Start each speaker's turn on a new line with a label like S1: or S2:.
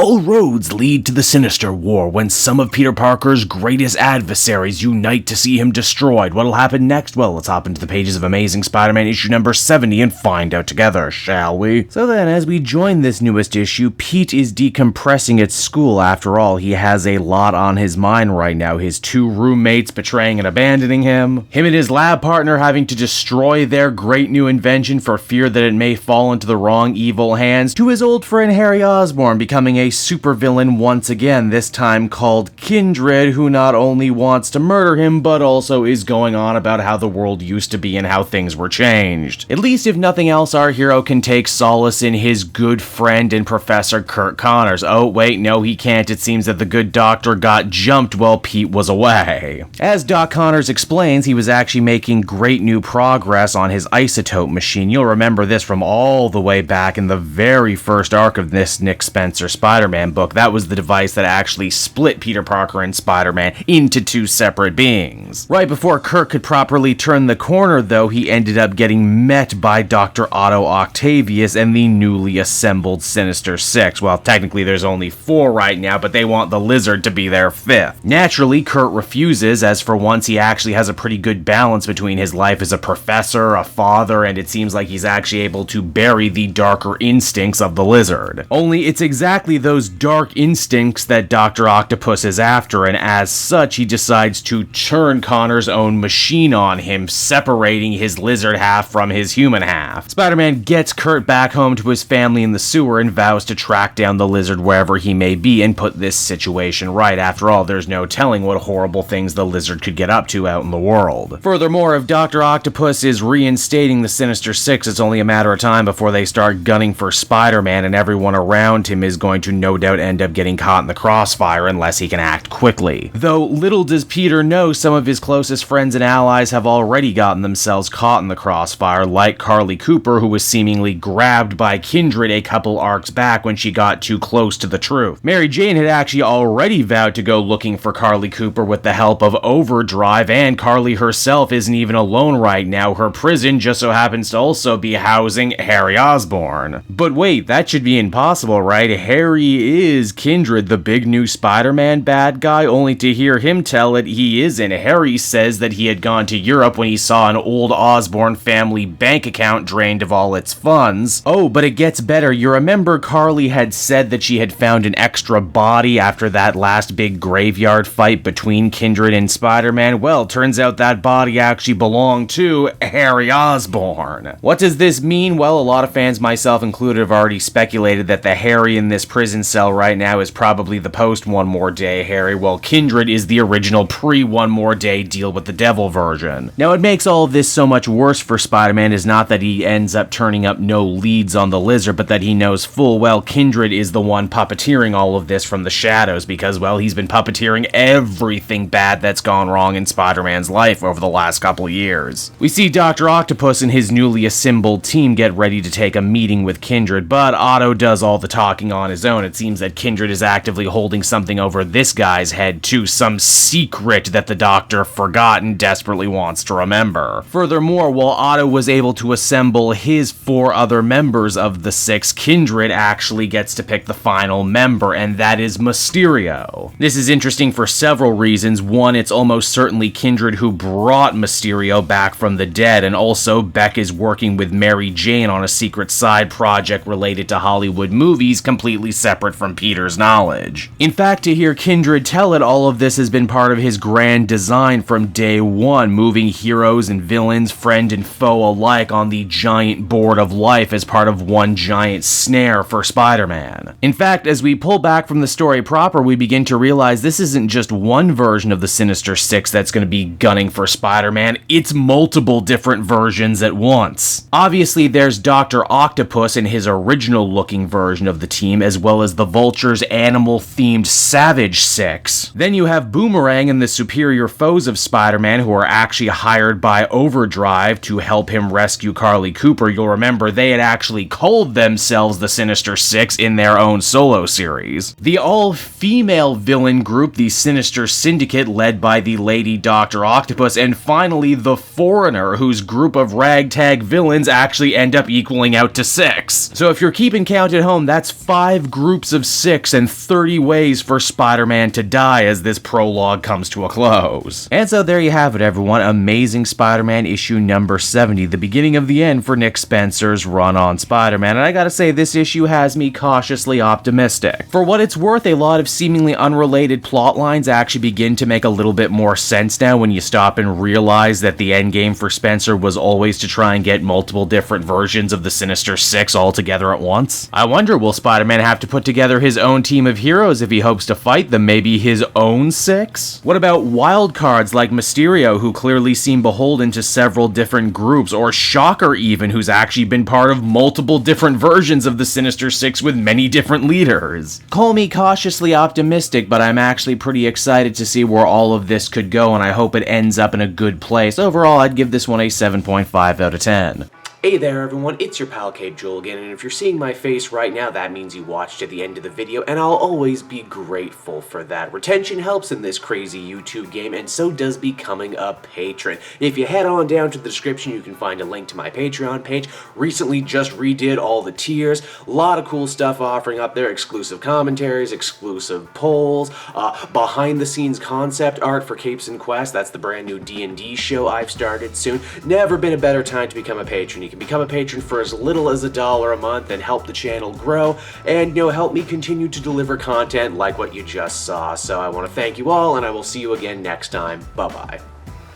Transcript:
S1: All roads lead to the Sinister War when some of Peter Parker's greatest adversaries unite to see him destroyed. What'll happen next? Well, let's hop into the pages of Amazing Spider-Man issue number 70 and find out together, shall we? So then, as we join this newest issue, Pete is decompressing at school. After all, he has a lot on his mind right now. His two roommates betraying and abandoning him and his lab partner having to destroy their great new invention for fear that it may fall into the wrong evil hands, to his old friend Harry Osborn becoming a supervillain once again, this time called Kindred, who not only wants to murder him, but also is going on about how the world used to be and how things were changed. At least, if nothing else, our hero can take solace in his good friend and Professor Kurt Connors. Oh, wait, no, he can't. It seems that the good doctor got jumped while Pete was away. As Doc Connors explains, he was actually making great new progress on his isotope machine. You'll remember this from all the way back in the very first arc of this Nick Spencer Spider-Man book. That was the device that actually split Peter Parker and Spider-Man into two separate beings. Right before Kurt could properly turn the corner, though, he ended up getting met by Dr. Otto Octavius and the newly assembled Sinister Six. Well, technically there's only 4 right now, but they want the Lizard to be their 5th. Naturally, Kurt refuses, as for once he actually has a pretty good balance between his life as a professor, a father, and it seems like he's actually able to bury the darker instincts of the Lizard. Only it's exactly those dark instincts that Dr. Octopus is after, and as such, he decides to turn Connor's own machine on him, separating his lizard half from his human half. Spider-Man gets Kurt back home to his family in the sewer and vows to track down the Lizard wherever he may be and put this situation right. After all, there's no telling what horrible things the Lizard could get up to out in the world. Furthermore, if Dr. Octopus is reinstating the Sinister Six, it's only a matter of time before they start gunning for Spider-Man, and everyone around him is going to no doubt end up getting caught in the crossfire unless he can act quickly. Though little does Peter know, some of his closest friends and allies have already gotten themselves caught in the crossfire, like Carly Cooper, who was seemingly grabbed by Kindred a couple arcs back when she got too close to the truth. Mary Jane had actually already vowed to go looking for Carly Cooper with the help of Overdrive, and Carly herself isn't even alone right now. Her prison just so happens to also be housing Harry Osborn. But wait, that should be impossible, right? Harry is Kindred, the big new Spider-Man bad guy, only to hear him tell it he isn't. Harry says that he had gone to Europe when he saw an old Osborn family bank account drained of all its funds. Oh, but it gets better. You remember Carly had said that she had found an extra body after that last big graveyard fight between Kindred and Spider-Man? Well, turns out that body actually belonged to Harry Osborn. What does this mean? Well, a lot of fans, myself included, have already speculated that the Harry in this prison cell right now is probably the post-One More Day Harry, while Kindred is the original pre-One More Day Deal with the Devil version. Now, what makes all of this so much worse for Spider-Man is not that he ends up turning up no leads on the Lizard, but that he knows full well Kindred is the one puppeteering all of this from the shadows, because, well, he's been puppeteering everything bad that's gone wrong in Spider-Man's life over the last couple of years. We see Dr. Octopus and his newly assembled team get ready to take a meeting with Kindred, but Otto does all the talking on his own. It seems that Kindred is actively holding something over this guy's head too, some secret that the Doctor forgot and desperately wants to remember. Furthermore, while Otto was able to assemble his 4 other members of the 6, Kindred actually gets to pick the final member, and that is Mysterio. This is interesting for several reasons. One, it's almost certainly Kindred who brought Mysterio back from the dead, and also Beck is working with Mary Jane on a secret side project related to Hollywood movies completely separate from Peter's knowledge. In fact, to hear Kindred tell it, all of this has been part of his grand design from day one, moving heroes and villains, friend and foe alike on the giant board of life as part of one giant snare for Spider-Man. In fact, as we pull back from the story proper, we begin to realize this isn't just one version of the Sinister Six that's going to be gunning for Spider-Man, it's multiple different versions at once. Obviously, there's Dr. Octopus and his original-looking version of the team, as well as the Vulture's animal-themed Savage Six. Then you have Boomerang and the superior foes of Spider-Man, who are actually hired by Overdrive to help him rescue Carly Cooper. You'll remember they had actually called themselves the Sinister Six in their own solo series. The all-female villain group, the Sinister Syndicate, led by the Lady Dr. Octopus, and finally the Foreigner, whose group of ragtag villains actually end up equaling out to 6. So if you're keeping count at home, that's 5 groups groups of 6 and 30 ways for Spider-Man to die as this prologue comes to a close. And so there you have it, everyone. Amazing Spider-Man issue number 70, the beginning of the end for Nick Spencer's run on Spider-Man. And I gotta say, this issue has me cautiously optimistic. For what it's worth, a lot of seemingly unrelated plot lines actually begin to make a little bit more sense now when you stop and realize that the endgame for Spencer was always to try and get multiple different versions of the Sinister Six all together at once. I wonder, will Spider-Man have to put together his own team of heroes if he hopes to fight them, maybe his own 6? What about wild cards like Mysterio, who clearly seem beholden to several different groups, or Shocker even, who's actually been part of multiple different versions of the Sinister Six with many different leaders? Call me cautiously optimistic, but I'm actually pretty excited to see where all of this could go, and I hope it ends up in a good place. Overall, I'd give this one a 7.5 out of 10.
S2: Hey there everyone, it's your pal Cape Joel again, and if you're seeing my face right now, that means you watched to the end of the video, and I'll always be grateful for that. Retention helps in this crazy YouTube game, and so does becoming a patron. If you head on down to the description, you can find a link to my Patreon page. Recently just redid all the tiers, a lot of cool stuff offering up there, exclusive commentaries, exclusive polls, behind the scenes concept art for Capes and Quest. That's the brand new D&D show I've started soon. Never been a better time to become a patron. You can become a patron for as little as $1 a month and help the channel grow and, help me continue to deliver content like what you just saw. So I want to thank you all, and I will see you again next time. Bye-bye.